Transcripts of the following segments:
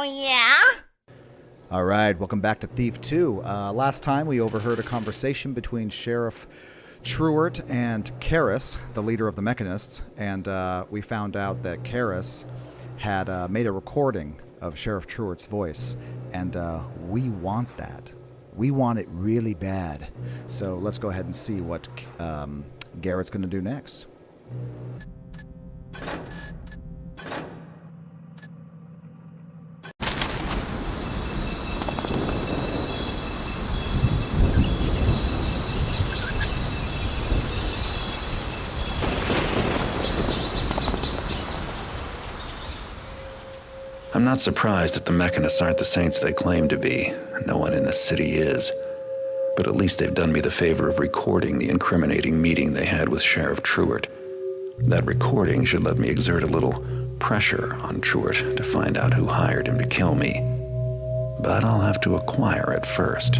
Oh, yeah? All right, welcome back to Thief 2. Last time we overheard a conversation between Sheriff Truart and Karras, the leader of the Mechanists, and we found out that Karras had made a recording of Sheriff Truart's voice, and we want that. We want it really bad. So let's go ahead and see what Garrett's going to do next. I'm not surprised that the Mechanists aren't the saints they claim to be. No one in this city is. But at least they've done me the favor of recording the incriminating meeting they had with Sheriff Truart. That recording should let me exert a little pressure on Truart to find out who hired him to kill me. But I'll have to acquire it first.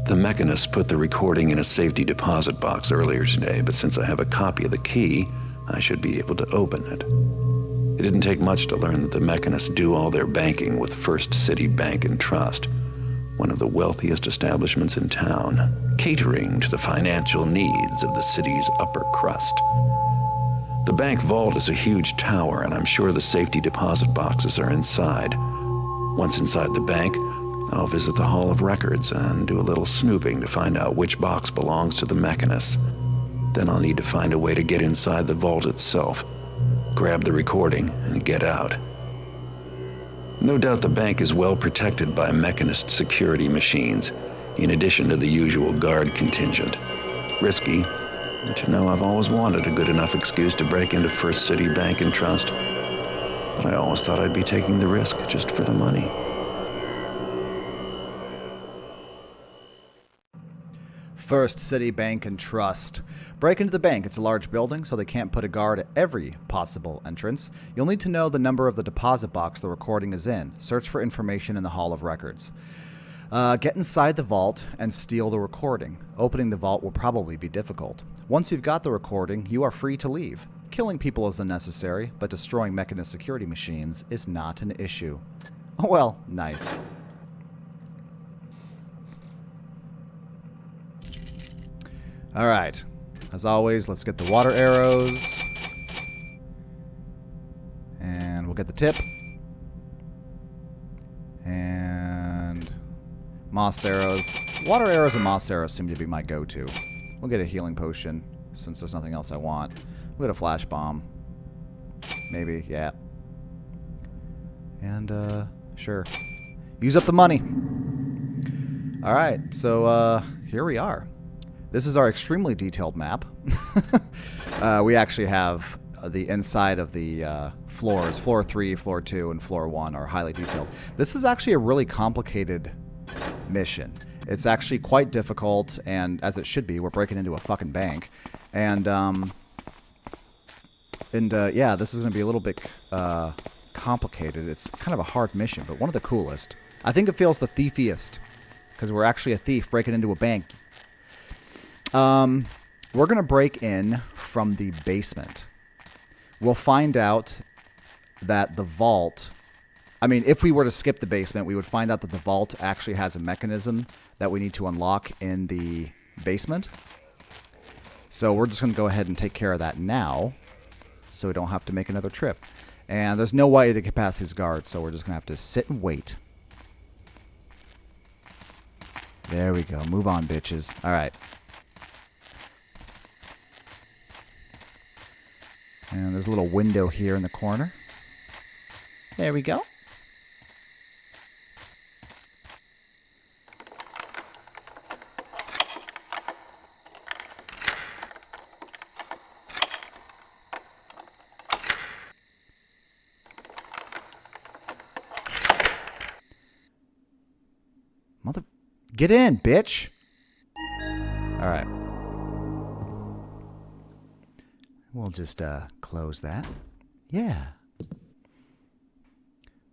The Mechanists put the recording in a safety deposit box earlier today, but since I have a copy of the key, I should be able to open it. It didn't take much to learn that the Mechanists do all their banking with First City Bank and Trust, one of the wealthiest establishments in town, catering to the financial needs of the city's upper crust. The bank vault is a huge tower, and I'm sure the safety deposit boxes are inside. Once inside the bank, I'll visit the Hall of Records and do a little snooping to find out which box belongs to the Mechanists. Then I'll need to find a way to get inside the vault itself, grab the recording, and get out. No doubt the bank is well protected by Mechanist security machines, in addition to the usual guard contingent. Risky, but you know I've always wanted a good enough excuse to break into First City Bank and Trust. But I always thought I'd be taking the risk just for the money. First City Bank and Trust. Break into the bank. It's a large building, so they can't put a guard at every possible entrance. You'll need to know the number of the deposit box the recording is in. Search for information in the Hall of Records. Get inside the vault and steal the recording. Opening the vault will probably be difficult. Once you've got the recording, you are free to leave. Killing people is unnecessary, but destroying Mechanist security machines is not an issue. Oh well, nice. Alright, as always, let's get the water arrows. And we'll get the tip. And moss arrows. Water arrows and moss arrows seem to be my go-to. We'll get a healing potion, since there's nothing else I want. We'll get a flash bomb. Maybe, yeah. And, sure. Use up the money. Alright, so, here we are. This is our extremely detailed map. We actually have the inside of the floors. Floor 3, Floor 2, and Floor 1 are highly detailed. This is actually a really complicated mission. It's actually quite difficult, and as it should be, we're breaking into a fucking bank. And yeah, this is going to be a little bit complicated. It's kind of a hard mission, but one of the coolest. I think it feels the thiefiest, because we're actually a thief breaking into a bank. We're going to break in from the basement. We'll find out that the vault... I mean, if we were to skip the basement, we would find out that the vault actually has a mechanism that we need to unlock in the basement. So we're just going to go ahead and take care of that now, so we don't have to make another trip. And there's no way to get past these guards, so we're just going to have to sit and wait. There we go. Move on, bitches. All right. And there's a little window here in the corner. There we go. Mother... Get in, bitch! Alright. We'll just, close that. Yeah.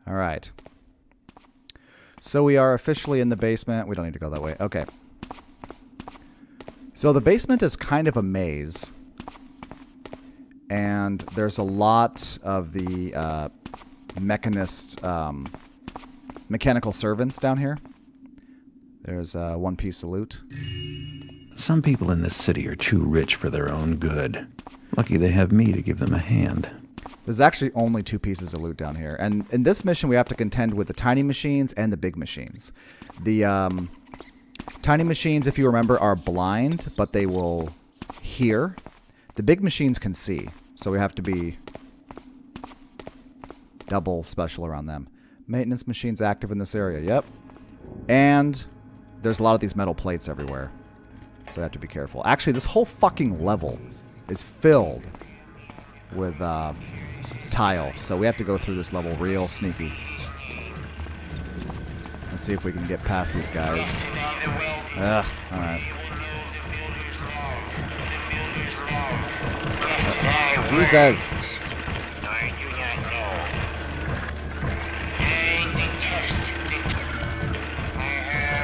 Alright. So we are officially in the basement. We don't need to go that way. Okay. So the basement is kind of a maze. And there's a lot of the Mechanist, mechanical servants down here. There's one piece of loot. Some people in this city are too rich for their own good. Lucky they have me to give them a hand. There's actually only 2 pieces of loot down here. And in this mission, we have to contend with the tiny machines and the big machines. The tiny machines, if you remember, are blind, but they will hear. The big machines can see, so we have to be double special around them. Maintenance machines active in this area. Yep. And there's a lot of these metal plates everywhere, so I have to be careful. Actually, this whole fucking level is filled with tile, so we have to go through this level real sneaky. Let's see if we can get past these guys. Ugh, alright. Jesus!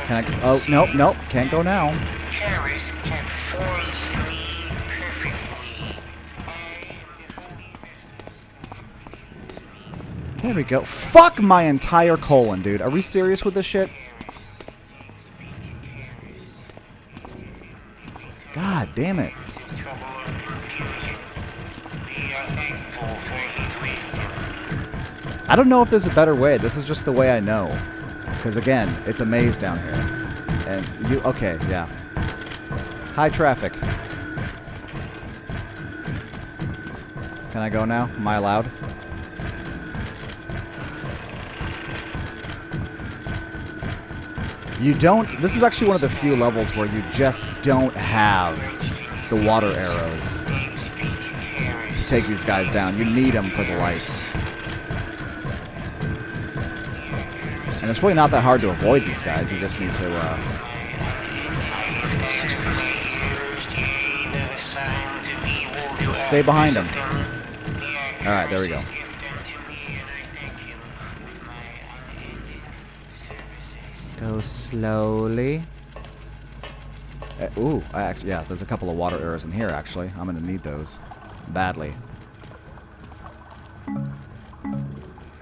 Can I... Oh, nope, nope, can't go now. There we go. Fuck my entire colon, dude. Are we serious with this shit? God damn it. I don't know if there's a better way. This is just the way I know. Because again, it's a maze down here. And you... Okay, yeah. High traffic. Can I go now? Am I allowed? You don't... This is actually one of the few levels where you just don't have the water arrows to take these guys down. You need them for the lights. And it's really not that hard to avoid these guys. You just need to... just stay behind them. Alright, there we go. Go slowly. Ooh, yeah, there's a couple of water arrows in here, actually. I'm going to need those badly.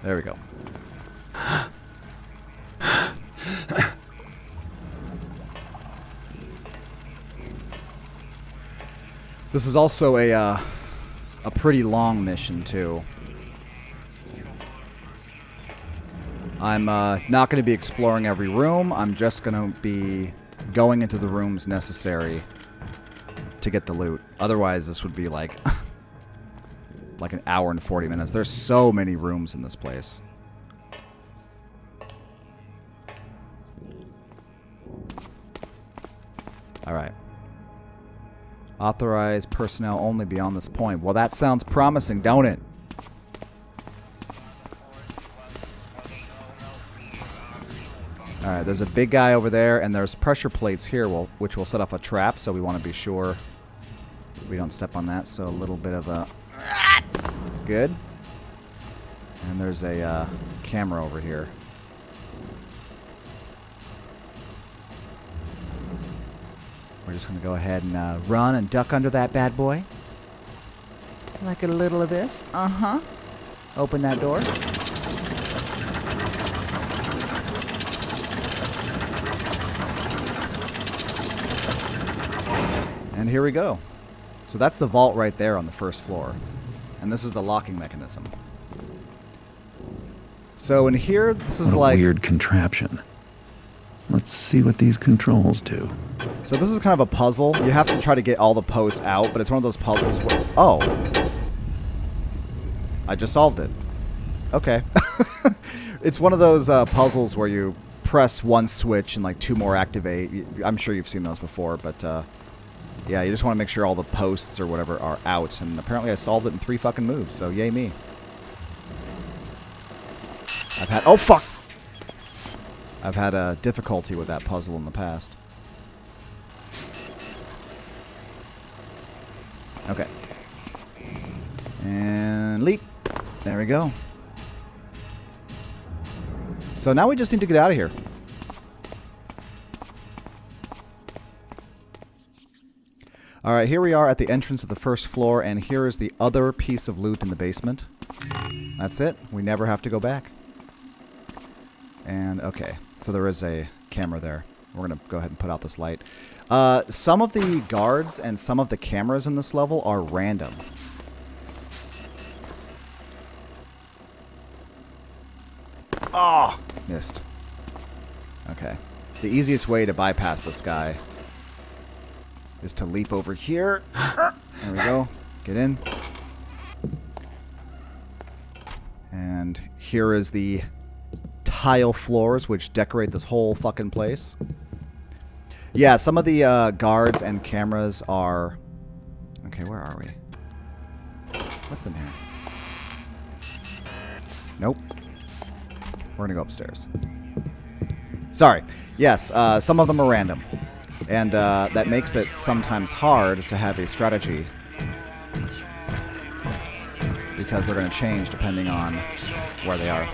There we go. This is also a pretty long mission, too. I'm not going to be exploring every room. I'm just going to be going into the rooms necessary to get the loot. Otherwise, this would be like like an hour and 40 minutes. There's so many rooms in this place. All right. Authorized personnel only beyond this point. Well, that sounds promising, don't it? Alright, there's a big guy over there, and there's pressure plates here, which will set off a trap, so we want to be sure we don't step on that. So a little bit of a... Good. And there's a camera over here. We're just going to go ahead and run and duck under that bad boy. Like a little of this. Uh-huh. Open that door. And here we go. So that's the vault right there on the first floor. And this is the locking mechanism. So in here, this is like... weird contraption. Let's see what these controls do. So this is kind of a puzzle. You have to try to get all the posts out, but it's one of those puzzles where... Oh. I just solved it. Okay. It's one of those puzzles where you press one switch and like 2 more activate. I'm sure you've seen those before, but... yeah, you just want to make sure all the posts or whatever are out. And apparently I solved it in 3 fucking moves, so yay me. I've had... Oh, fuck! I've had a difficulty with that puzzle in the past. Okay. And leap. There we go. So now we just need to get out of here. Alright, here we are at the entrance of the first floor, and here is the other piece of loot in the basement. That's it. We never have to go back. And, okay. So there is a camera there. We're going to go ahead and put out this light. Some of the guards and some of the cameras in this level are random. Oh! Missed. Okay. The easiest way to bypass this guy is to leap over here. There we go. Get in. And here is the tile floors, which decorate this whole fucking place. Yeah, some of the guards and cameras are... Okay, where are we? What's in here? Nope. We're gonna go upstairs. Sorry. Yes, some of them are random. And that makes it sometimes hard to have a strategy. Because they're going to change depending on where they are.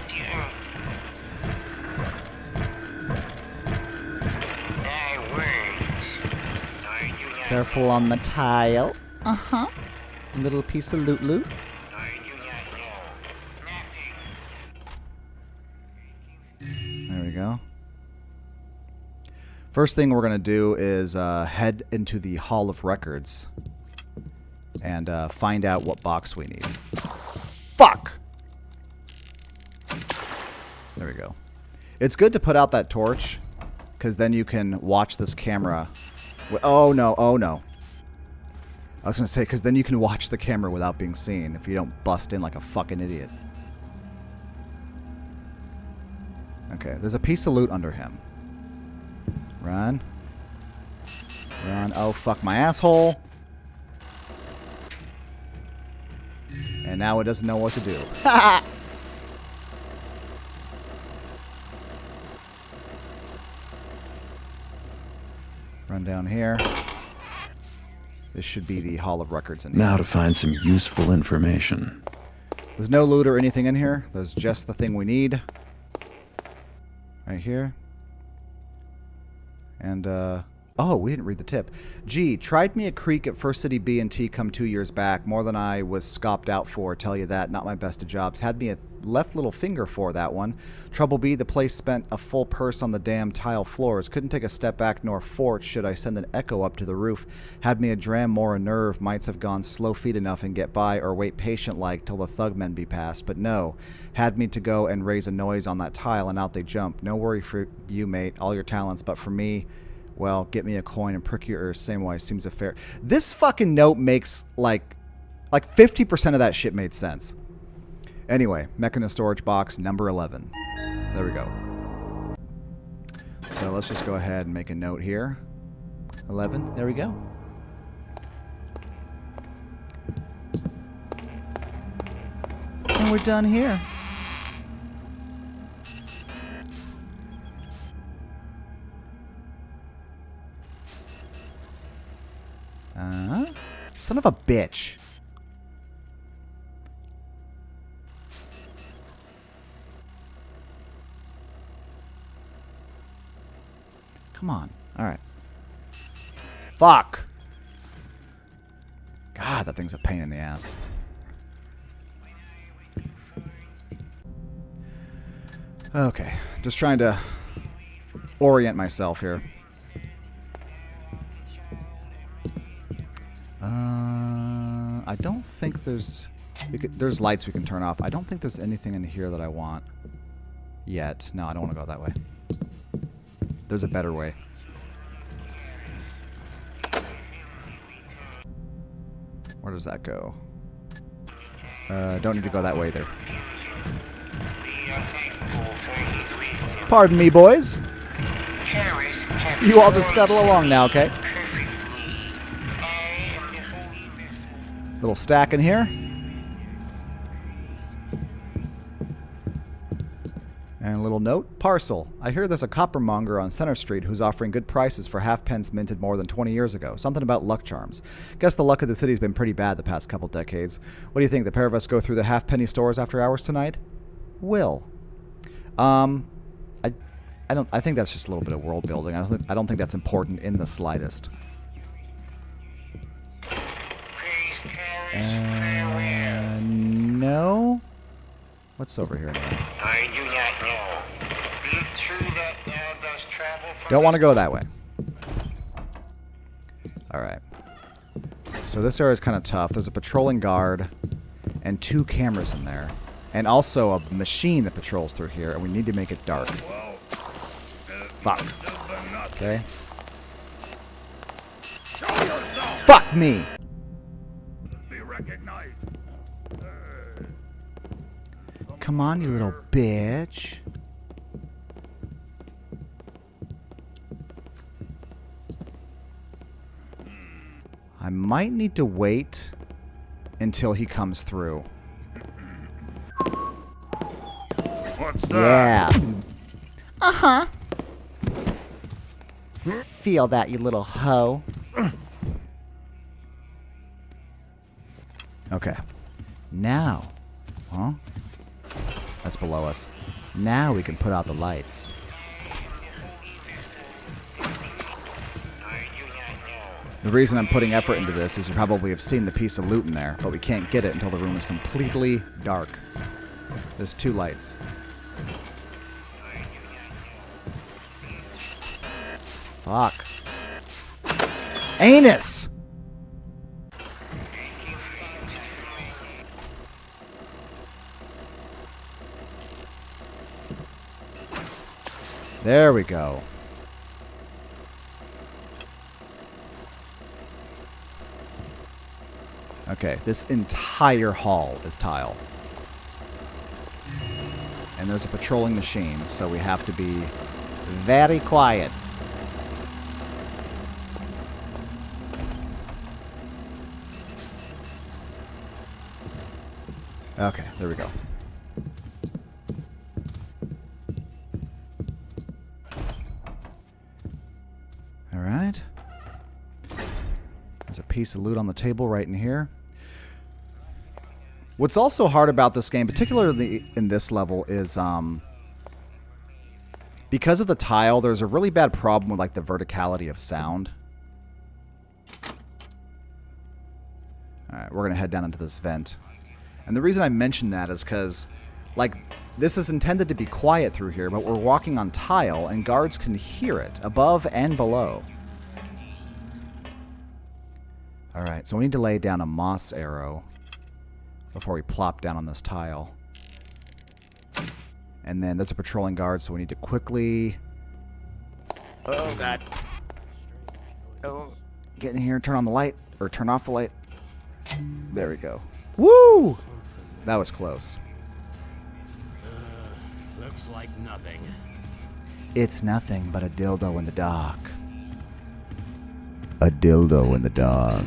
Careful on the tile. Uh-huh. A little piece of loot. There we go. First thing we're going to do is head into the Hall of Records and find out what box we need. Fuck! There we go. It's good to put out that torch, because then you can watch this camera. Oh no, oh no. I was going to say, because then you can watch the camera without being seen if you don't bust in like a fucking idiot. Okay, there's a piece of loot under him. Run. Run. Oh, fuck my asshole. And now it doesn't know what to do. Run down here. This should be the Hall of Records in here. Now to find some useful information. There's no loot or anything in here. There's just the thing we need. Right here. And, oh, we didn't read the tip. Gee, tried me a creek at First City B&T come 2 years back. More than I was scopped out for, tell you that. Not my best of jobs. Had me a left little finger for that one. Trouble be, the place spent a full purse on the damn tile floors. Couldn't take a step back nor forth should I send an echo up to the roof. Had me a dram more a nerve. Mights have gone slow feet enough and get by or wait patient-like till the thugmen be past. But no. Had me to go and raise a noise on that tile and out they jump. No worry for you, mate. All your talents. But for me... Well, get me a coin and prick your ears same way. Seems a fair... This fucking note makes, like 50% of that shit made sense. Anyway, Mechanist storage box number 11. There we go. So let's just go ahead and make a note here. 11. There we go. And we're done here. Son of a bitch. Come on. All right. Fuck. God, that thing's a pain in the ass. Okay. Just trying to orient myself here. I don't think there's... there's lights we can turn off. I don't think there's anything in here that I want yet. No, I don't want to go that way. There's a better way. Where does that go? Don't need to go that way either. Pardon me, boys. You all just scuttle along now, okay? Little stack in here. And a little note. Parcel. I hear there's a coppermonger on Center Street who's offering good prices for halfpence minted more than 20 years ago. Something about luck charms. Guess the luck of the city's been pretty bad the past couple decades. What do you think? The pair of us go through the halfpenny stores after hours tonight? Will. I think that's just a little bit of world building. I don't think that's important in the slightest. No. What's over here now? I do not know. Is it true that thou dost travel from... Don't want to go that way. Alright. So this area is kind of tough. There's a patrolling guard and 2 cameras in there. And also a machine that patrols through here, and we need to make it dark. Fuck. Okay. Fuck me! Come on, you little bitch. I might need to wait until he comes through. What's that? Yeah. Uh-huh. Feel that, you little hoe. Okay. Now. Huh? That's below us. Now we can put out the lights. The reason I'm putting effort into this is you probably have seen the piece of loot in there, but we can't get it until the room is completely dark. There's 2 lights. Fuck. Anus! There we go. Okay, this entire hall is tile. And there's a patrolling machine, so we have to be very quiet. Okay, there we go. Alright. There's a piece of loot on the table right in here. What's also hard about this game, particularly in this level, is because of the tile, there's a really bad problem with like the verticality of sound. Alright, we're going to head down into this vent. And the reason I mention that is because, like, this is intended to be quiet through here, but we're walking on tile, and guards can hear it, above and below. Alright, so we need to lay down a moss arrow before we plop down on this tile. And then there's a patrolling guard, so we need to quickly... Oh, God. Oh, get in here, turn on the light, or turn off the light. There we go. Woo! That was close. Looks like nothing. It's nothing but a dildo in the dark. A dildo in the dark.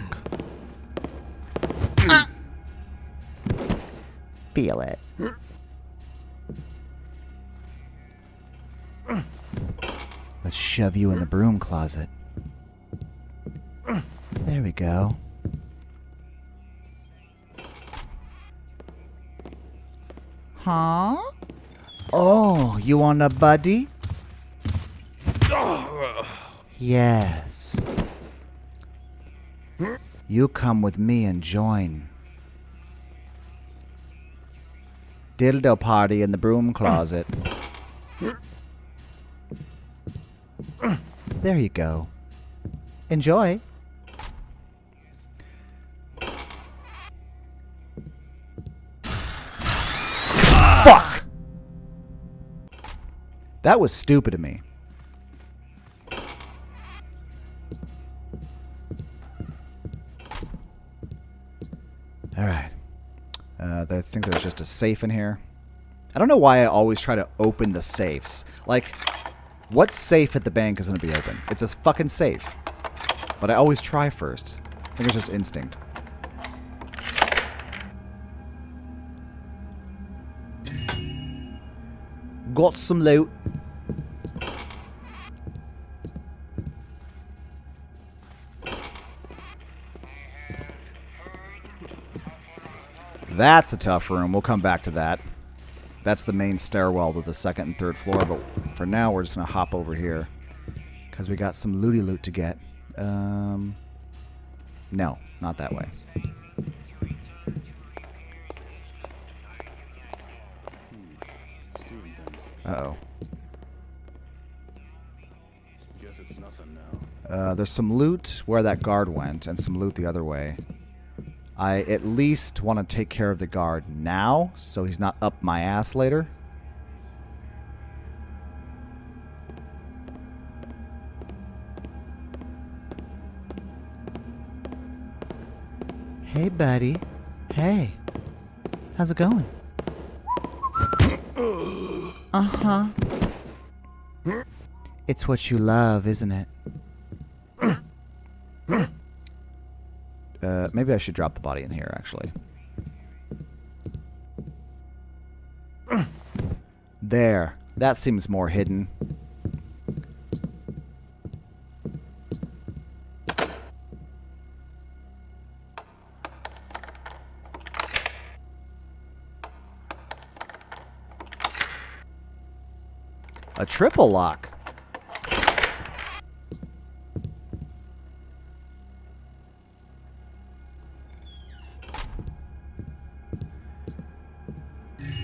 Feel it. Let's shove you in the broom closet. There we go. Huh? Oh, you want a buddy? Yes. You come with me and join. Dildo party in the broom closet. There you go. Enjoy. Fuck! That was stupid of me. Alright. I think there's just a safe in here. I don't know why I always try to open the safes. Like, what safe at the bank is going to be open? It's a fucking safe. But I always try first. I think it's just instinct. Got some loot. That's a tough room. We'll come back to that. That's the main stairwell to the second and third floor, but for now we're just going to hop over here because we got some looty loot to get. No, not that way. Uh-oh. Guess it's nothing now. There's some loot where that guard went, and some loot the other way. I at least want to take care of the guard now, so he's not up my ass later. Hey, buddy. Hey. How's it going? Uh-huh. It's what you love, isn't it? Maybe I should drop the body in here, actually. There. That seems more hidden. A triple lock.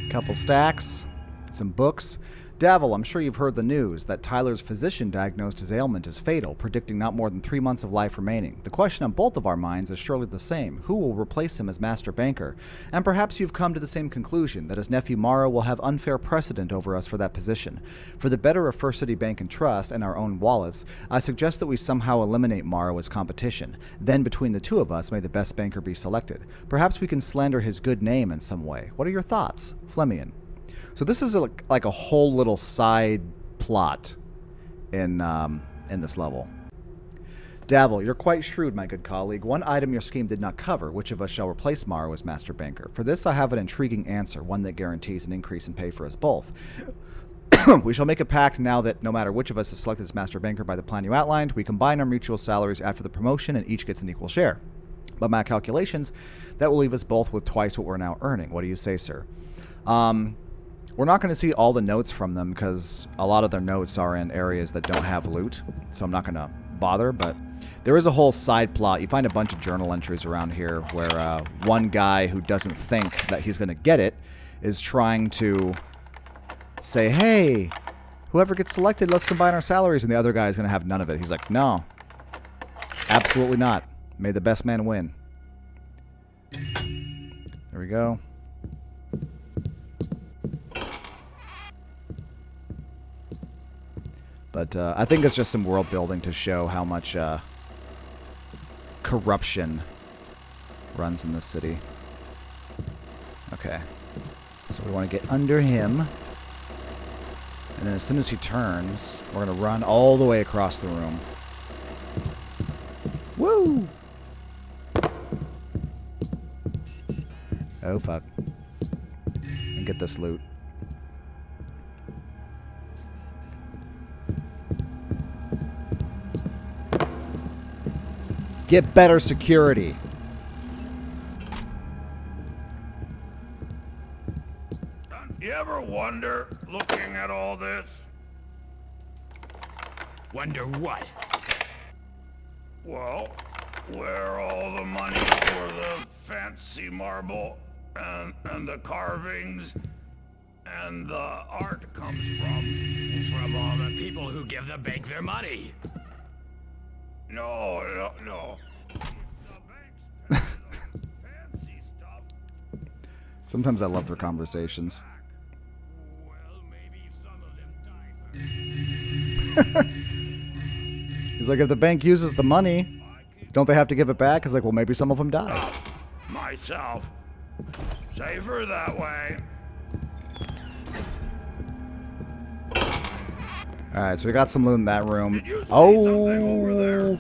Couple stacks, some books. Davil, I'm sure you've heard the news that Tyler's physician diagnosed his ailment as fatal, predicting not more than 3 months of life remaining. The question on both of our minds is surely the same. Who will replace him as master banker? And perhaps you've come to the same conclusion, that his nephew Morrow will have unfair precedent over us for that position. For the better of First City Bank and Trust and our own wallets, I suggest that we somehow eliminate Morrow as competition. Then between the two of us, may the best banker be selected. Perhaps we can slander his good name in some way. What are your thoughts? Flemian. So this is like a whole little side plot in this level. Davil, you're quite shrewd, my good colleague. One item your scheme did not cover. Which of us shall replace Morrow as master banker? For this I have an intriguing answer, one that guarantees an increase in pay for us both. We shall make a pact now that no matter which of us is selected as master banker by the plan you outlined, we combine our mutual salaries after the promotion and each gets an equal share. By my calculations, that will leave us both with twice what we're now earning. What do you say, sir? We're not going to see all the notes from them because a lot of their notes are in areas that don't have loot, so I'm not going to bother, but there is a whole side plot. You find a bunch of journal entries around here where one guy who doesn't think that he's going to get it is trying to say, hey, whoever gets selected, let's combine our salaries, and the other guy is going to have none of it. He's like, no, absolutely not. May the best man win. There we go. But I think it's just some world building to show how much corruption runs in this city. Okay. So we want to get under him. And then as soon as he turns, we're going to run all the way across the room. Woo! Oh, fuck. And get this loot. Get better security. You ever wonder, looking at all this, Wonder what? well, where all the money for the fancy marble and the carvings and the art comes from? From all the people who give the bank their money. No. The bank's fancy stuff. Sometimes I love their conversations. Well, maybe some of them die first. He's like, if the bank uses the money, don't they have to give it back? He's like, well, maybe some of them die. Myself. Safer that way. Alright, so we got some loot in that room. Did you see something over there?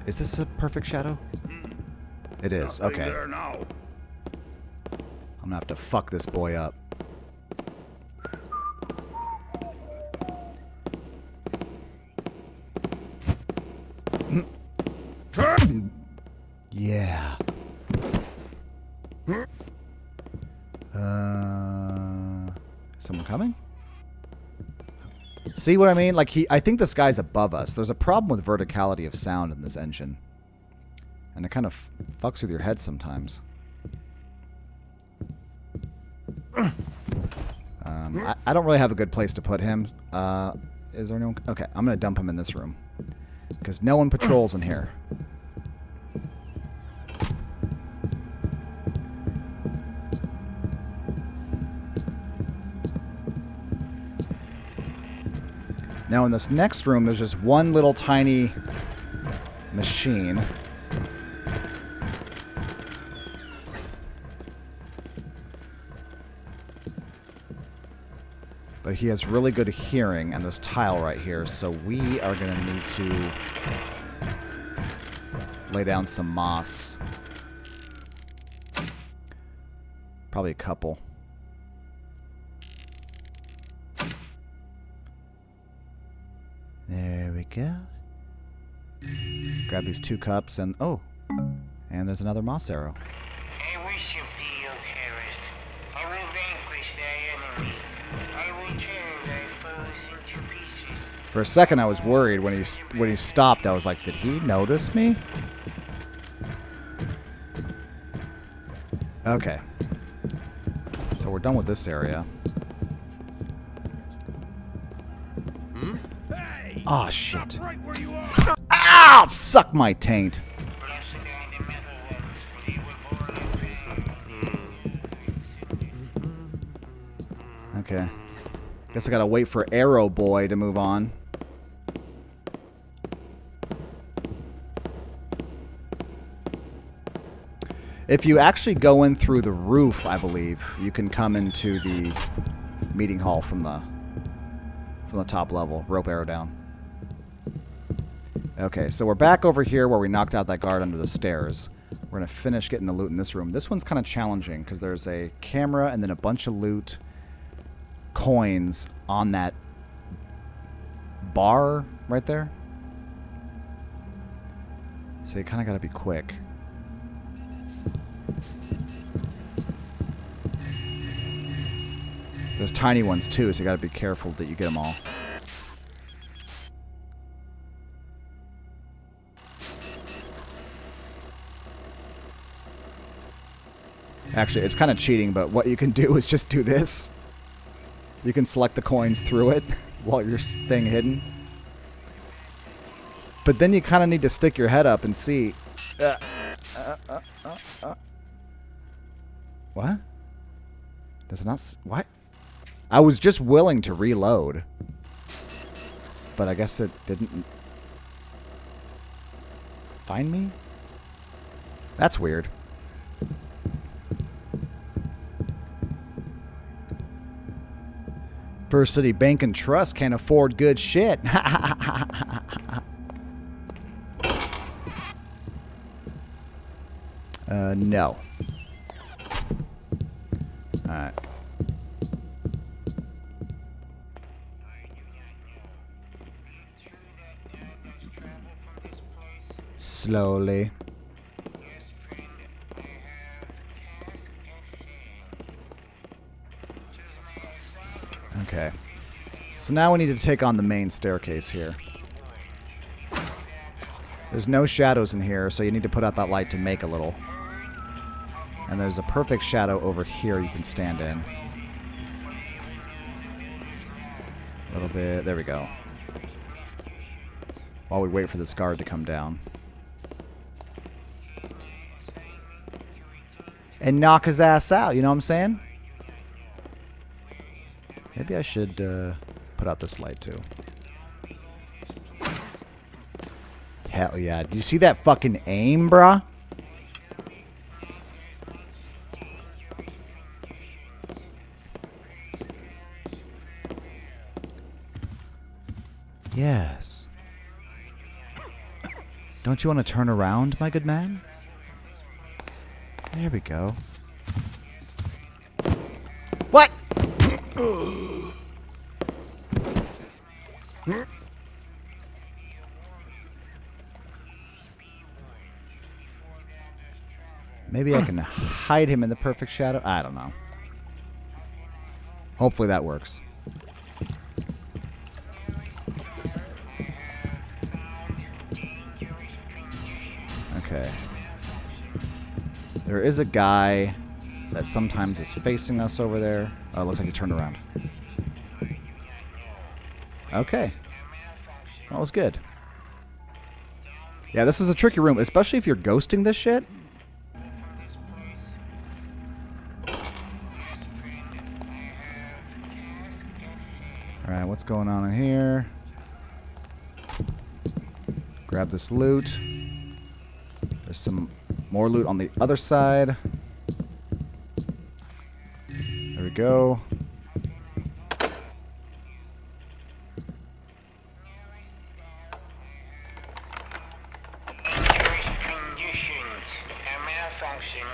Is this a perfect shadow? It is, Nothing okay. there now. I'm gonna have to fuck this boy up. Turn! Yeah. Someone coming? See what I mean? Like, I think this guy's above us. There's a problem with verticality of sound in this engine. And it kind of fucks with your head sometimes. I don't really have a good place to put him. Is there no... Okay, I'm going to dump him in this room. Because no one patrols in here. Now in this next room, there's just one little tiny machine. But he has really good hearing, and this tile right here, so we are going to need to lay down some moss. Probably a couple. There we go. Grab these 2 cups, and oh, and there's another moss arrow. I wish you deal, Harris. I will vanquish thy enemies. I will tear thy foes into pieces. For a second, I was worried when he stopped. I was like, did he notice me? Okay. So we're done with this area. Oh shit! Right where you are. Ow! Suck my taint. Blessed are the metal ones, for they were born of pain. Okay. Guess I gotta wait for Arrow Boy to move on. If you actually go in through the roof, I believe, you can come into the meeting hall from the top level. Rope arrow down. Okay, so we're back over here where we knocked out that guard under the stairs. We're going to finish getting the loot in this room. This one's kind of challenging because there's a camera and then a bunch of loot coins on that bar right there. So you kind of got to be quick. There's tiny ones too, so you got to be careful that you get them all. Actually, it's kind of cheating, but what you can do is just do this. You can select the coins through it while you're staying hidden. But then you kind of need to stick your head up and see. What? Does it not... What? I was just willing to reload. But I guess it didn't... Find me? That's weird. First City Bank and Trust can't afford good shit. No. Alright. Slowly. Okay. So now we need to take on the main staircase here. There's no shadows in here, so you need to put out that light to make a little. And there's a perfect shadow over here you can stand in. A little bit. There we go. While we wait for this guard to come down. And knock his ass out, you know what I'm saying? Maybe I should put out this light too. Hell yeah. Do you see that fucking aim, bruh? Yes. Don't you want to turn around, my good man? There we go. What? Maybe I can hide him in the perfect shadow. I don't know. Hopefully that works. Okay. There is a guy that sometimes is facing us over there. Oh, it looks like he turned around. Okay. That was good. Yeah, this is a tricky room, especially if you're ghosting this shit. Alright, what's going on in here? Grab this loot. There's some more loot on the other side. There we go. Conditions. A malfunction.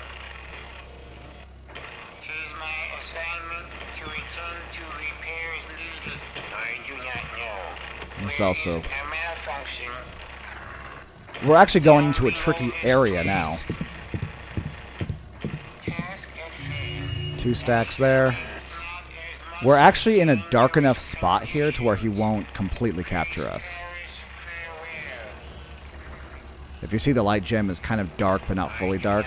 It is my assignment to return to repairs needed. I do not know. This also. A malfunction. We're actually going into a tricky area now. Task at hand. 2 stacks there. We're actually in a dark enough spot here to where he won't completely capture us. If you see, the light gem is kind of dark, but not fully dark.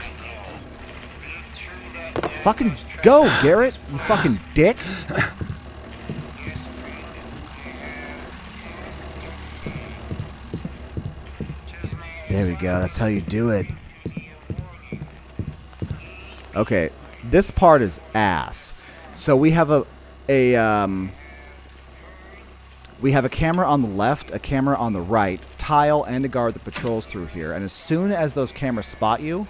Fucking go, Garrett, you fucking dick. There we go, that's how you do it. Okay, this part is ass. So we have a camera on the left, a camera on the right, tile, and a guard that patrols through here. And as soon as those cameras spot you,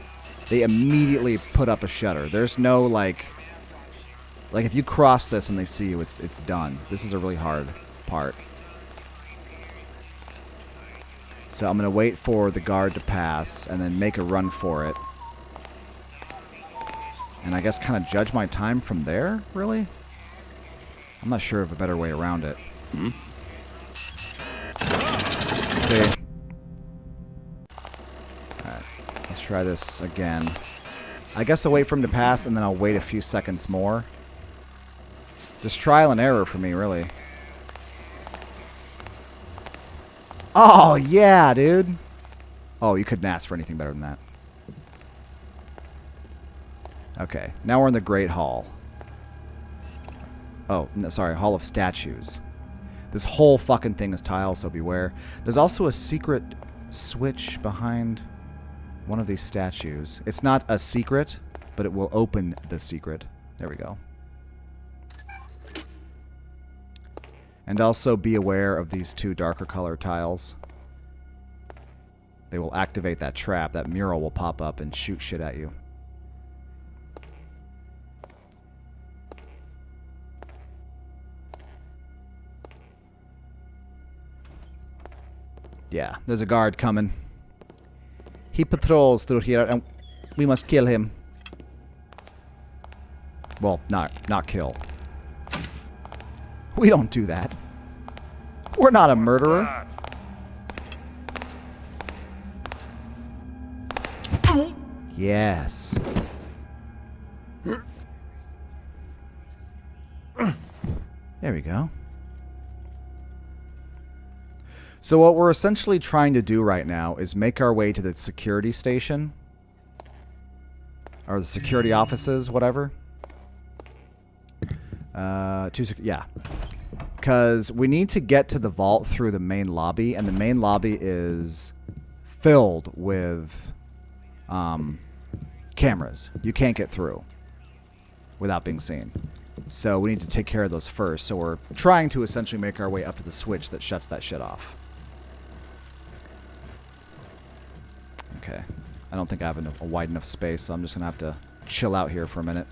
they immediately put up a shutter. There's no like if you cross this and they see you, it's done. This is a really hard part. So I'm gonna wait for the guard to pass and then make a run for it. And I guess kind of judge my time from there, really? I'm not sure of a better way around it. See. Alright, let's try this again. I guess I'll wait for him to pass and then I'll wait a few seconds more. Just trial and error for me, really. Oh, yeah, dude. Oh, you couldn't ask for anything better than that. Okay, now we're in the Great Hall. Oh, no, sorry, Hall of Statues. This whole fucking thing is tile, so beware. There's also a secret switch behind one of these statues. It's not a secret, but it will open the secret. There we go. And also be aware of these 2 darker color tiles. They will activate that trap. That mural will pop up and shoot shit at you. Yeah, there's a guard coming. He patrols through here, and we must kill him. Well, not kill. We don't do that. We're not a murderer. Yes. There we go. So what we're essentially trying to do right now is make our way to the security station. Or the security offices, whatever. Yeah. Because we need to get to the vault through the main lobby, and the main lobby is filled with cameras. You can't get through without being seen. So we need to take care of those first. So we're trying to essentially make our way up to the switch that shuts that shit off. Okay. I don't think I have a wide enough space, so I'm just going to have to chill out here for a minute.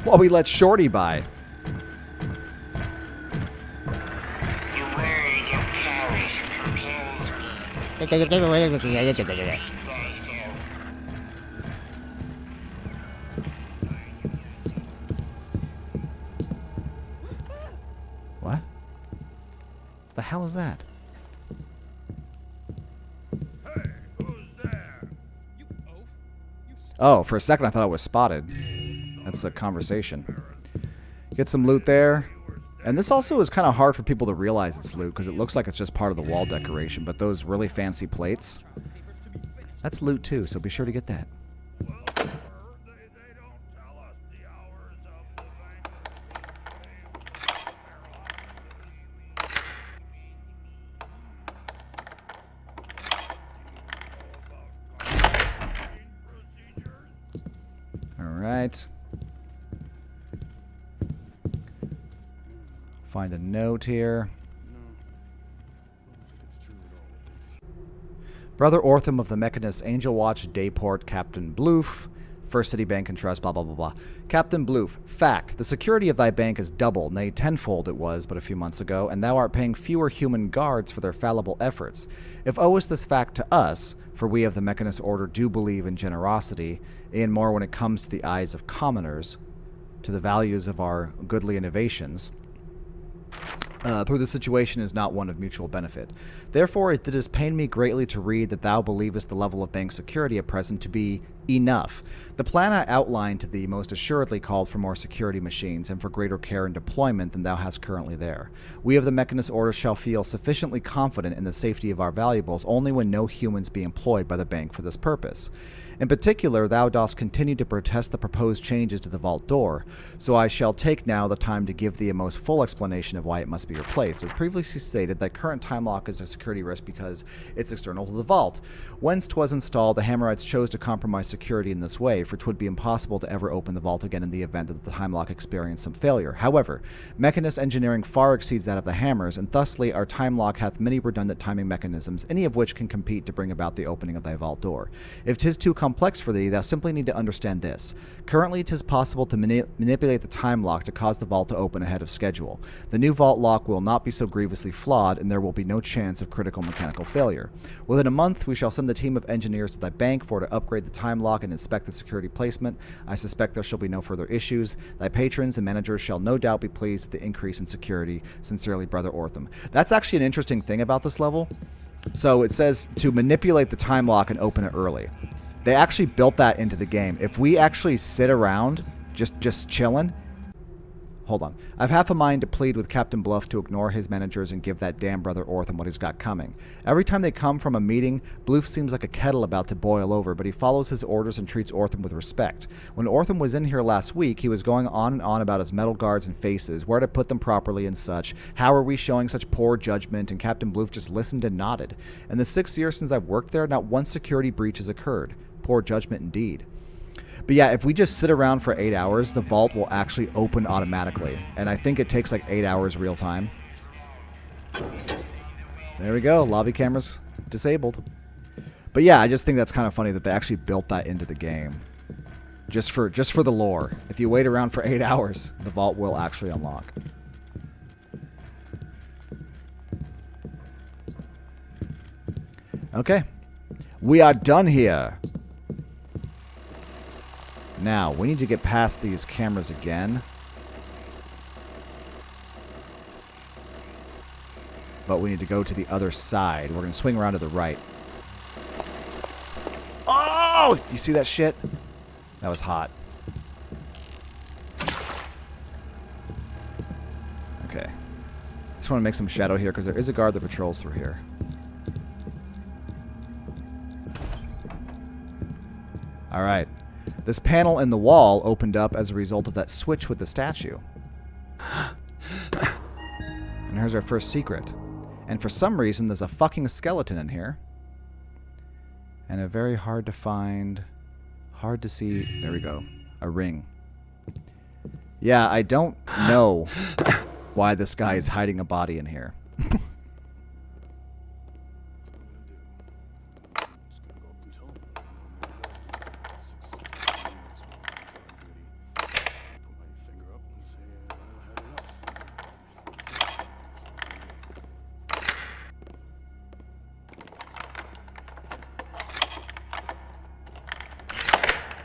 While we let Shorty by. The word of Paris compels me. What? The hell is that? Oh, for a second I thought I was spotted. That's a conversation. Get some loot there. And this also is kind of hard for people to realize it's loot because it looks like it's just part of the wall decoration. But those really fancy plates, that's loot too, so be sure to get that. right. Find a note here. Brother Ortham of the Mechanist, Angel Watch, Dayport, Captain Bloof, First City Bank and Trust, blah, blah, blah, blah. Captain Bloof, fact, the security of thy bank is double, nay, tenfold it was but a few months ago, and thou art paying fewer human guards for their fallible efforts. If owest this fact to us, for we of the Mechanist Order do believe in generosity, and more when it comes to the eyes of commoners, to the values of our goodly innovations, through the situation is not one of mutual benefit. Therefore it didst pain me greatly to read that thou believest the level of bank security at present to be enough. The plan I outlined to thee most assuredly called for more security machines and for greater care and deployment than thou hast currently there. We of the Mechanist Order shall feel sufficiently confident in the safety of our valuables only when no humans be employed by the bank for this purpose. In particular, thou dost continue to protest the proposed changes to the vault door, so I shall take now the time to give thee a most full explanation of why it must be replaced. As previously stated, thy current time lock is a security risk because it's external to the vault. Whence 'twas installed, the Hammerites chose to compromise security in this way, for 'twould be impossible to ever open the vault again in the event that the time lock experienced some failure. However, Mechanist engineering far exceeds that of the Hammers, and thusly our time lock hath many redundant timing mechanisms, any of which can compete to bring about the opening of thy vault door. If 'tis too complex for thee, thou simply need to understand this. Currently, 'tis possible to manipulate the time lock to cause the vault to open ahead of schedule. The new vault lock will not be so grievously flawed, and there will be no chance of critical mechanical failure. Within a month, we shall send a team of engineers to thy bank for to upgrade the time lock and inspect the security placement. I suspect there shall be no further issues. Thy patrons and managers shall no doubt be pleased at the increase in security. Sincerely, Brother Ortham. That's actually an interesting thing about this level. So it says to manipulate the time lock and open it early. They actually built that into the game. If we actually sit around just chilling. Hold on. I've half a mind to plead with Captain Bluff to ignore his managers and give that damn Brother Ortham what he's got coming. Every time they come from a meeting, Bluff seems like a kettle about to boil over, but he follows his orders and treats Ortham with respect. When Ortham was in here last week, he was going on and on about his metal guards and faces, where to put them properly and such. How are we showing such poor judgment? And Captain Bluff just listened and nodded. In the 6 years since I've worked there, not one security breach has occurred. Poor judgment indeed. But yeah, if we just sit around for 8 hours, the vault will actually open automatically. And I think it takes like 8 hours real time. There we go. Lobby cameras disabled. But yeah, I just think that's kind of funny that they actually built that into the game. Just for the lore. If you wait around for 8 hours, the vault will actually unlock. Okay. We are done here. Now, we need to get past these cameras again. But we need to go to the other side. We're going to swing around to the right. Oh! You see that shit? That was hot. Okay. Just want to make some shadow here because there is a guard that patrols through here. Alright. This panel in the wall opened up as a result of that switch with the statue. And here's our first secret. And for some reason, there's a fucking skeleton in here. And a very hard to find, hard to see, there we go, a ring. Yeah, I don't know why this guy is hiding a body in here.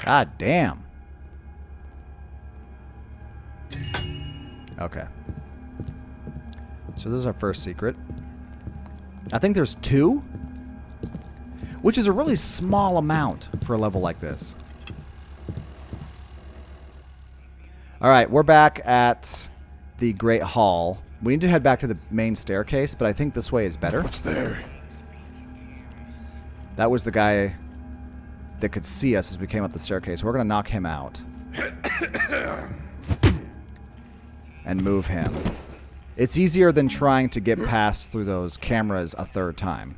God damn. Okay. So this is our first secret. I think there's 2. Which is a really small amount for a level like this. Alright, we're back at the Great Hall. We need to head back to the main staircase, but I think this way is better. What's there? That was the guy that could see us as we came up the staircase. We're going to knock him out. And move him. It's easier than trying to get past through those cameras a 3rd time.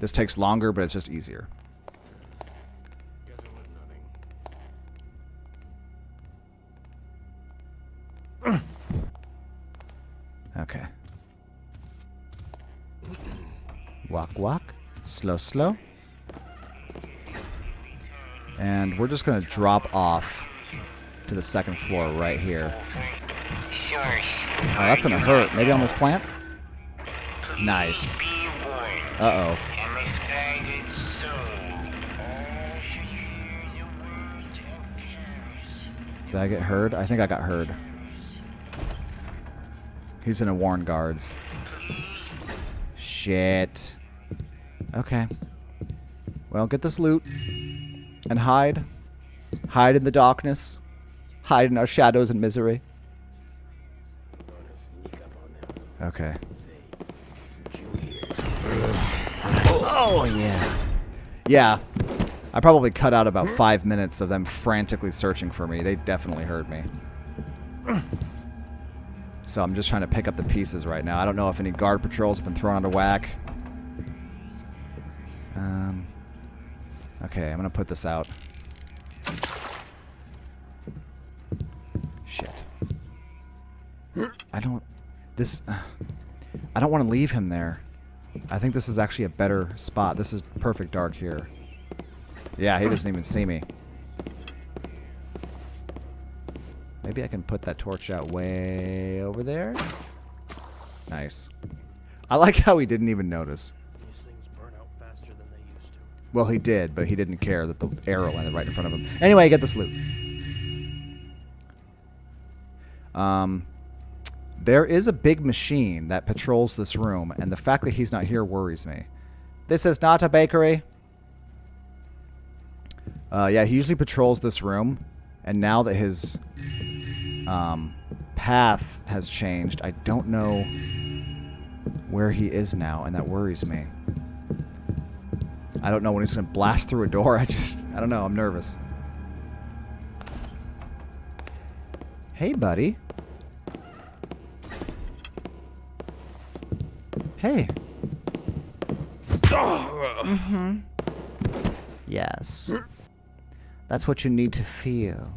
This takes longer, but it's just easier. Okay. Walk, walk. Slow, slow. And we're just going to drop off to the second floor right here. Oh, that's going to hurt. Maybe on this plant? Nice. Uh-oh. Did I get heard? I think I got heard. He's gonna warn guards. Shit. Okay. Well, get this loot. And hide. Hide in the darkness. Hide in our shadows and misery. Okay. Oh, yeah. Yeah. I probably cut out about 5 minutes of them frantically searching for me. They definitely heard me. So I'm just trying to pick up the pieces right now. I don't know if any guard patrols have been thrown out of whack. Okay, I'm going to put this out. Shit. I don't want to leave him there. I think this is actually a better spot. This is perfect dark here. Yeah, he doesn't even see me. Maybe I can put that torch out way over there. Nice. I like how he didn't even notice. These things burn out faster than they used to. Well, he did, but he didn't care that the arrow landed right in front of him. Anyway, get this loot. There is a big machine that patrols this room, and the fact that he's not here worries me. This is not a bakery. Yeah, he usually patrols this room, and now that his path has changed, I don't know where he is now, and that worries me. I don't know when he's going to blast through a door. I don't know. I'm nervous. Hey, buddy. Hey. Mm-hmm. Yes. That's what you need to feel.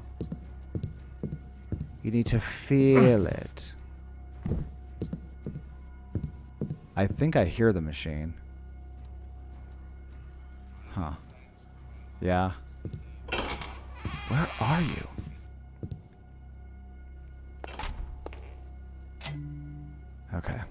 You need to feel it. I think I hear the machine. Huh. Yeah. Where are you? Okay.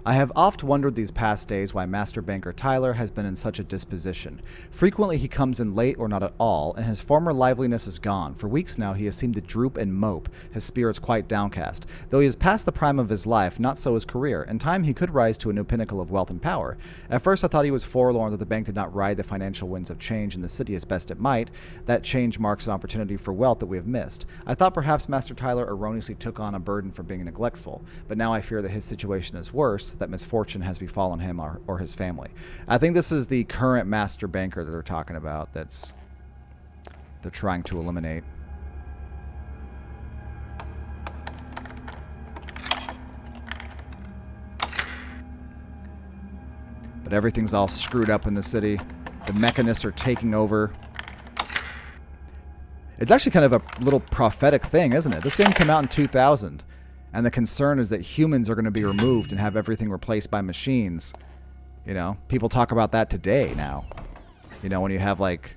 I have oft wondered these past days why Master Banker Tyler has been in such a disposition. Frequently he comes in late or not at all, and his former liveliness is gone. For weeks now he has seemed to droop and mope, his spirits quite downcast. Though he has passed the prime of his life, not so his career. In time he could rise to a new pinnacle of wealth and power. At first I thought he was forlorn that the bank did not ride the financial winds of change in the city as best it might. That change marks an opportunity for wealth that we have missed. I thought perhaps Master Tyler erroneously took on a burden for being neglectful, but now I fear that his situation is worse, that misfortune has befallen him or his family. I think this is the current master banker that they're talking about they're trying to eliminate. But everything's all screwed up in the city. The Mechanists are taking over. It's actually kind of a little prophetic thing, isn't it? This game came out in 2000. And the concern is that humans are going to be removed and have everything replaced by machines. You know, people talk about that today now. You know, when you have like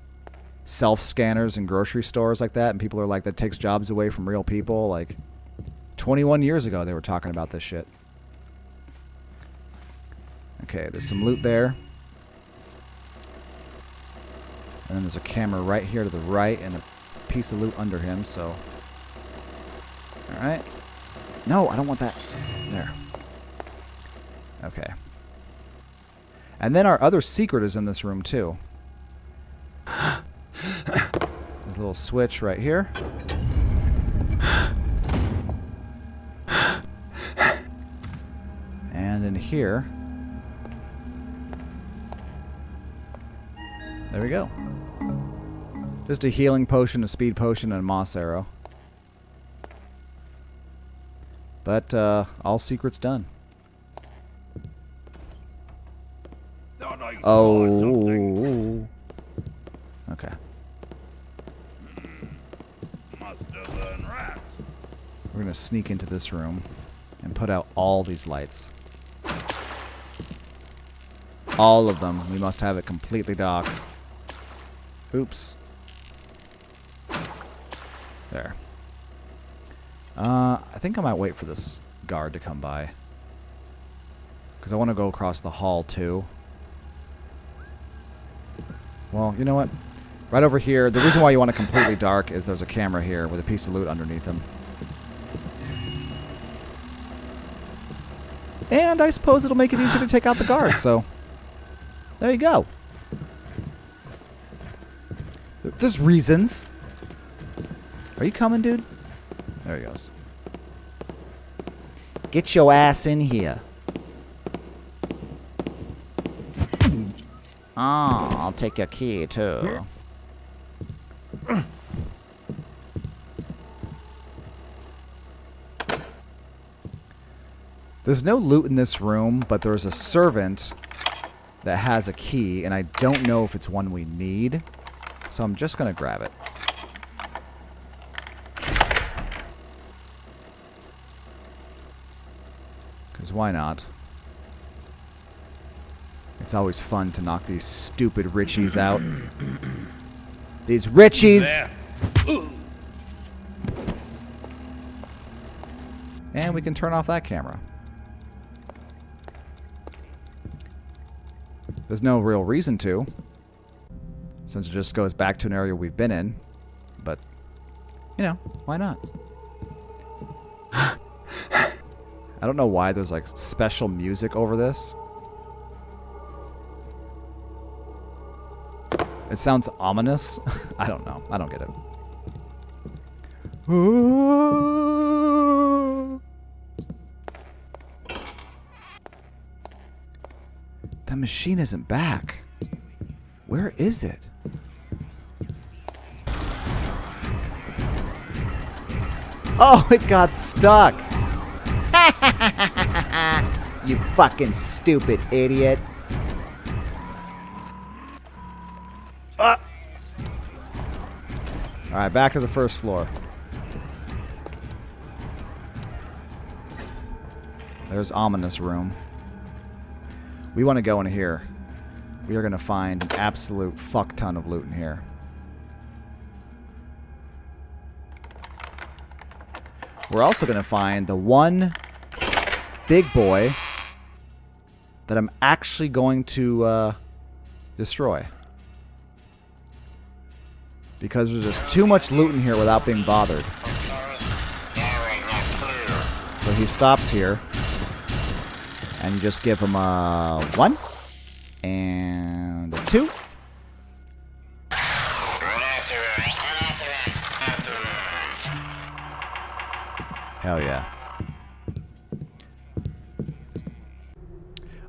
self-scanners in grocery stores like that, and people are like, that takes jobs away from real people. Like 21 years ago, they were talking about this shit. Okay, there's some loot there. And then there's a camera right here to the right and a piece of loot under him, so. Alright. No, I don't want that. There. Okay. And then our other secret is in this room, too. There's a little switch right here. And in here. There we go. Just a healing potion, a speed potion, and a moss arrow. But, all secrets done. Oh. Okay. Must have been rats. We're going to sneak into this room and put out all these lights. All of them. We must have it completely dark. Oops. There. I think I might wait for this guard to come by. Because I want to go across the hall, too. Well, you know what? Right over here, the reason why you want it completely dark is there's a camera here with a piece of loot underneath him. And I suppose it'll make it easier to take out the guard, so... There you go. There's reasons. Are you coming, dude? There he goes. Get your ass in here. Oh, I'll take your key, too. There's no loot in this room, but there's a servant that has a key, and I don't know if it's one we need, so I'm just going to grab it. Because why not? It's always fun to knock these stupid Richies out. These Richies! And we can turn off that camera. There's no real reason to, since it just goes back to an area we've been in. But, you know, why not? I don't know why there's, like, special music over this. It sounds ominous. I don't know. I don't get it. That machine isn't back. Where is it? Oh, it got stuck. You fucking stupid idiot. Alright, back to the first floor. There's ominous room. We want to go in here. We are going to find an absolute fuck ton of loot in here. We're also going to find the one big boy that I'm actually going to destroy. Because there's just too much loot in here without being bothered. So he stops here. And you just give him a 1. And a 2. Hell yeah.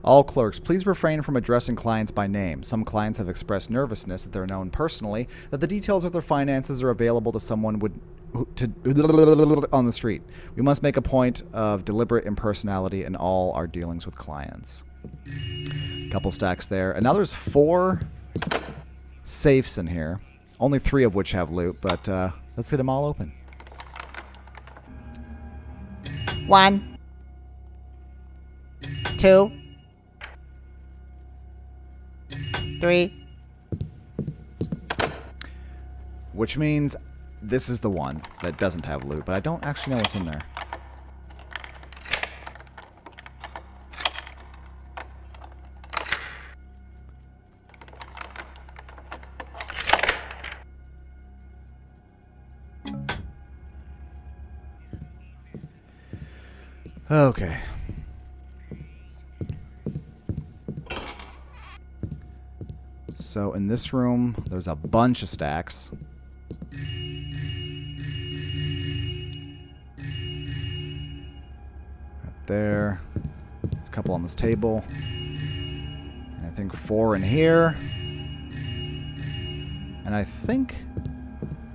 All clerks, please refrain from addressing clients by name. Some clients have expressed nervousness that they're known personally, that the details of their finances are available to someone on the street. We must make a point of deliberate impersonality in all our dealings with clients. Couple stacks there. And now there's 4 safes in here. Only 3 of which have loot, but let's get them all open. 1, 2, 3. Which means this is the one that doesn't have loot, but I don't actually know what's in there. Okay. So in this room, there's a bunch of stacks. Right there. There's a couple on this table. And I think 4 in here. And I think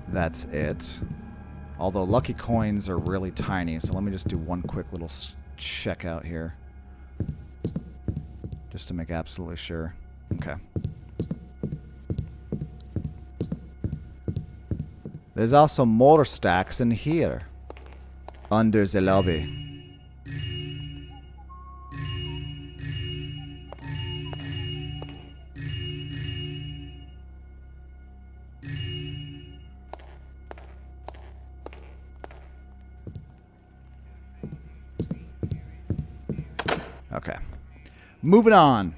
that's it. Although lucky coins are really tiny, so let me just do one quick little check out here. Just to make absolutely sure. Okay. There's also more stacks in here. under the lobby. Okay. Moving on.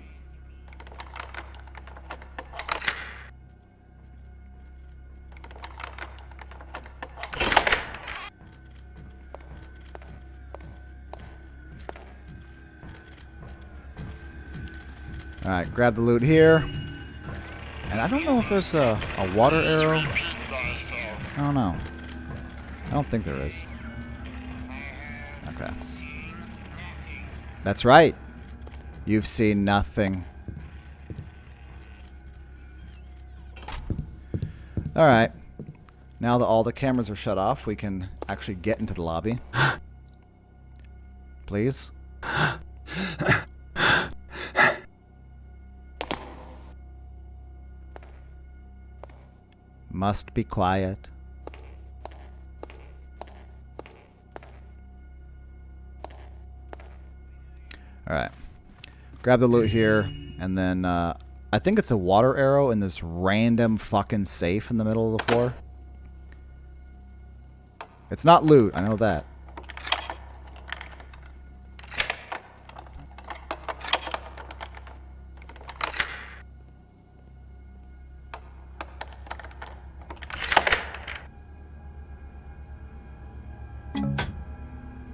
Alright, grab the loot here. And I don't know if there's a water arrow. I don't know. I don't think there is. Okay. That's right. You've seen nothing. Alright. Now that all the cameras are shut off, we can actually get into the lobby. Please. Must be quiet. Alright. Grab the loot here, and then I think it's a water arrow in this random fucking safe in the middle of the floor. It's not loot, I know that.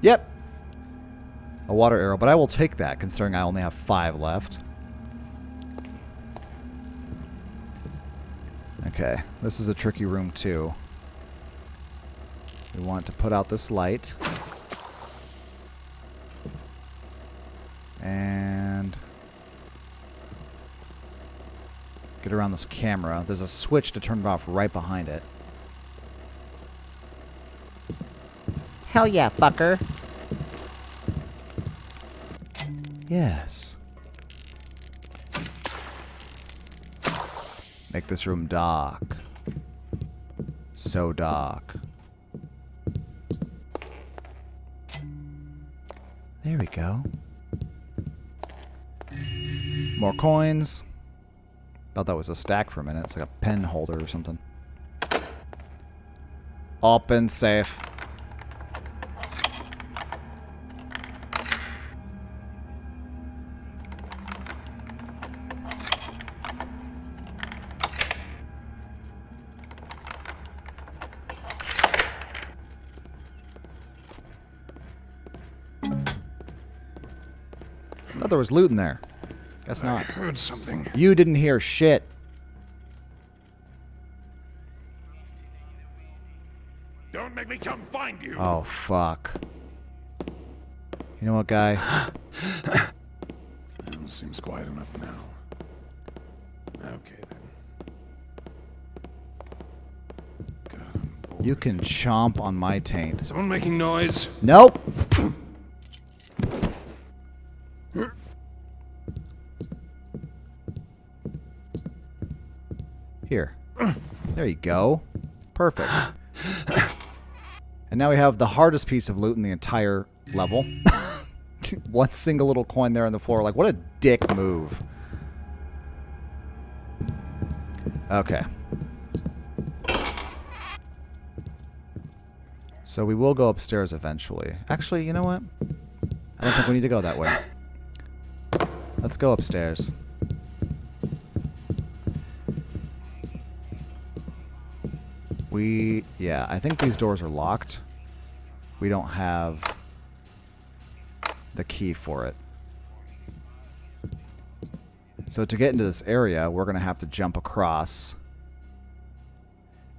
Yep. A water arrow, but I will take that considering I only have 5 left. Okay, this is a tricky room too. We want to put out this light. And get around this camera. There's a switch to turn it off right behind it. Hell yeah, fucker. Yes. Make this room dark. So dark. There we go. More coins. Thought that was a stack for a minute. It's like a pen holder or something. Open safe. I thought there was loot in there. Guess not. I heard something. You didn't hear shit. Don't make me come find you. Oh, fuck. You know what, guy? Well, seems quiet enough now. Okay, then. God, You can chomp on my taint. someone making noise? Nope. Here. There you go. Perfect. And now we have the hardest piece of loot in the entire level. One single little coin there on the floor. Like, what a dick move. Okay. So we will go upstairs eventually. Actually, you know what? I don't think we need to go that way. Let's go upstairs. Yeah, I think these doors are locked. We don't have the key for it. So to get into this area, we're going to have to jump across.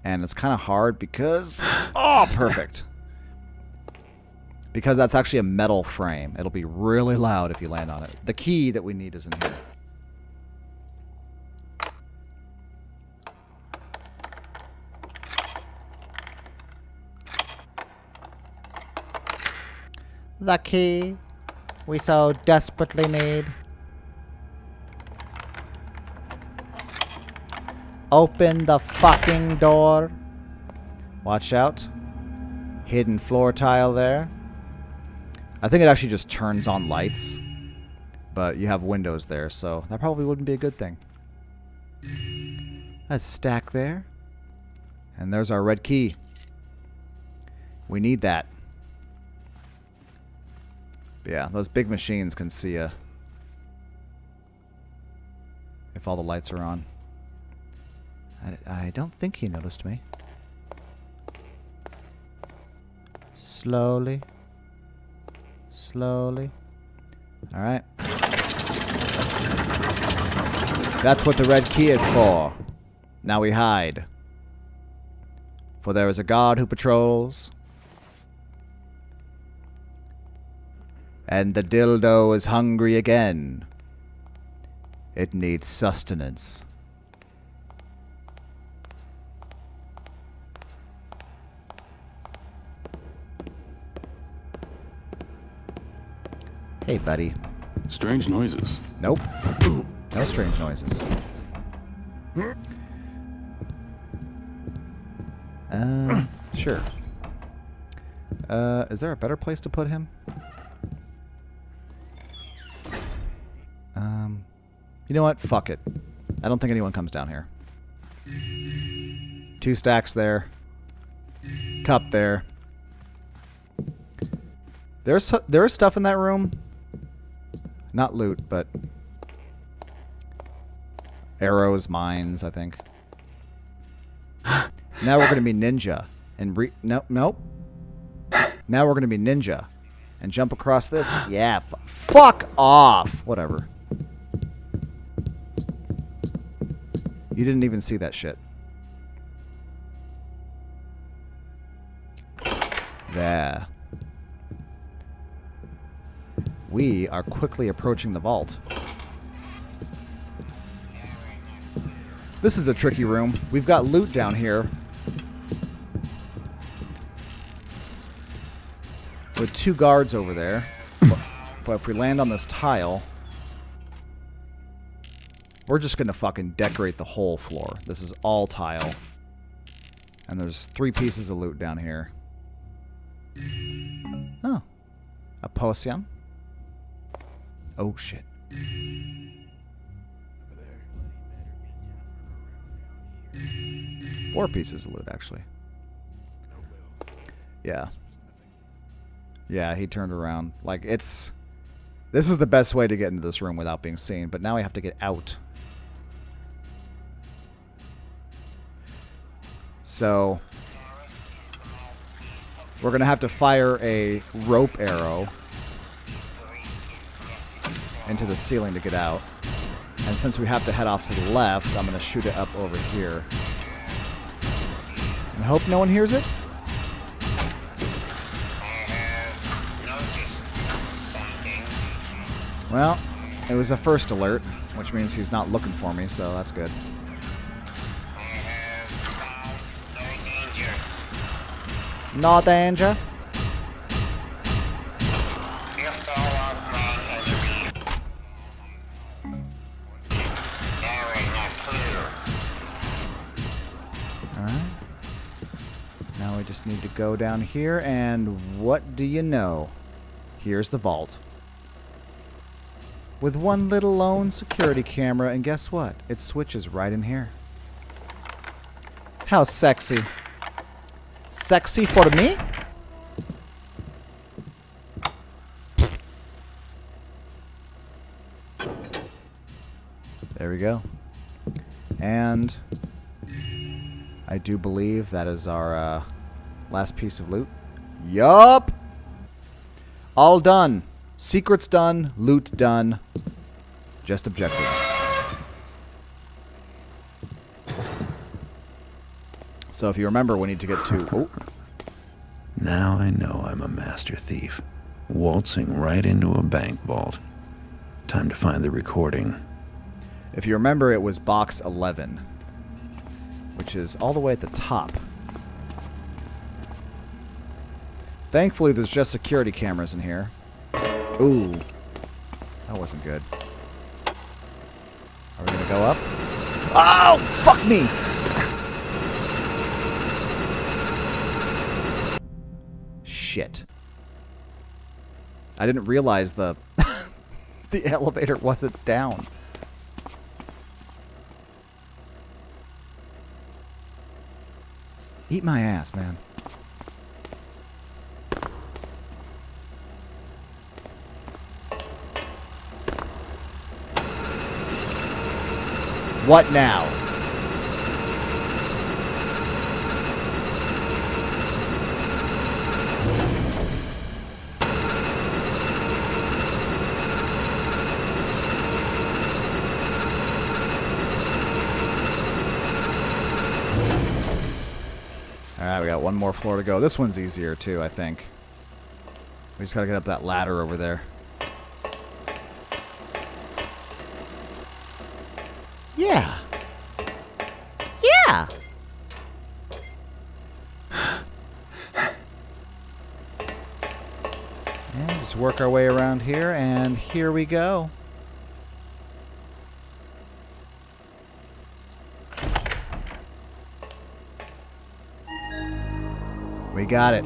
And it's kind of hard because... Oh, perfect. Because that's actually a metal frame. It'll be really loud if you land on it. The key that we need is in here. The key we so desperately need. Open the fucking door. Watch out. hidden floor tile there. I think it actually just turns on lights. But you have windows there, so that probably wouldn't be a good thing. A stack there. And there's our red key. We need that. Yeah, those big machines can see you. If all the lights are on. I don't think he noticed me. Slowly. Slowly. Alright. That's what the red key is for. Now we hide. For there is a guard who patrols. And the dildo is hungry again. It needs sustenance. Hey, buddy. Strange noises. Nope. No strange noises. Sure. Is there a better place to put him? You know what? Fuck it. I don't think anyone comes down here. 2 stacks there. Cup there. There is stuff in that room. Not loot, but arrows, mines, I think. Now we're gonna be ninja and nope. Now we're gonna be ninja and jump across this. Yeah, fuck off. Whatever. You didn't even see that shit. There. We are quickly approaching the vault. This is a tricky room. We've got loot down here. With 2 guards over there. But if we land on this tile, we're just going to fucking decorate the whole floor. This is all tile. And there's 3 pieces of loot down here. Oh. A potion. Oh, shit. 4 pieces of loot, actually. Yeah. Yeah, he turned around. Like, it's... This is the best way to get into this room without being seen, but now we have to get out. So... we're going to have to fire a rope arrow into the ceiling to get out. And since we have to head off to the left, I'm going to shoot it up over here. And hope no one hears it. Well, it was a first alert, which means he's not looking for me, so that's good. No danger. Alright. Now we just need to go down here, and what do you know? Here's the vault. With one little lone security camera, and guess what? It switches right in here. How sexy. Sexy for me? There we go. And I do believe that is our last piece of loot. Yup! All done. Secrets done. Loot done. Just objectives. So if you remember, we need to get to... Oh. Now I know I'm a master thief. Waltzing right into a bank vault. Time to find the recording. If you remember, it was box 11. Which is all the way at the top. Thankfully, there's just security cameras in here. Ooh. That wasn't good. Are we gonna go up? Oh! Fuck me! shit. I didn't realize the the elevator wasn't down. Eat my ass, man. What now? Alright, we got one more floor to go. This one's easier too, I think. We just gotta get up that ladder over there. Yeah. Yeah. And just work our way around here, and here we go. We got it.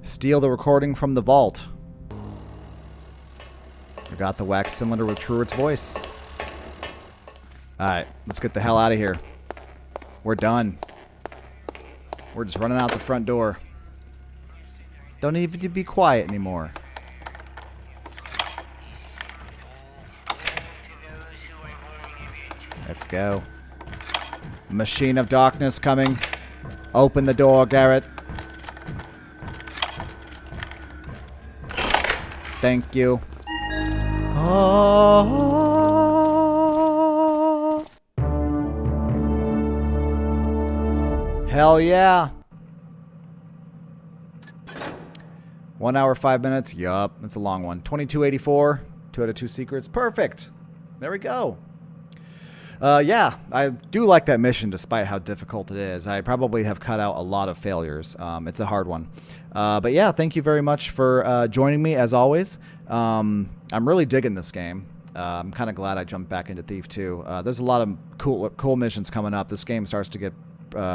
Steal the recording from the vault. We got the wax cylinder with Truart's voice. Alright, let's get the hell out of here. We're done. We're just running out the front door. Don't need to be quiet anymore. Let's go. Machine of darkness coming. Open the door, Garrett. Thank you. Oh. Hell yeah. 1 hour, 5 minutes. Yup. That's a long one. 2284. 2 out of 2 secrets. Perfect. There we go. Yeah, I do like that mission despite how difficult it is. I probably have cut out a lot of failures. It's a hard one. But yeah, thank you very much for joining me as always. I'm really digging this game. I'm kind of glad I jumped back into Thief 2. There's a lot of cool missions coming up. This game starts to get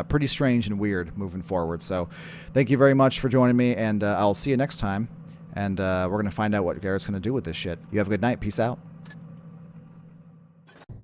pretty strange and weird moving forward. So thank you very much for joining me, and I'll see you next time. And we're going to find out what Garrett's going to do with this shit. You have a good night. Peace out.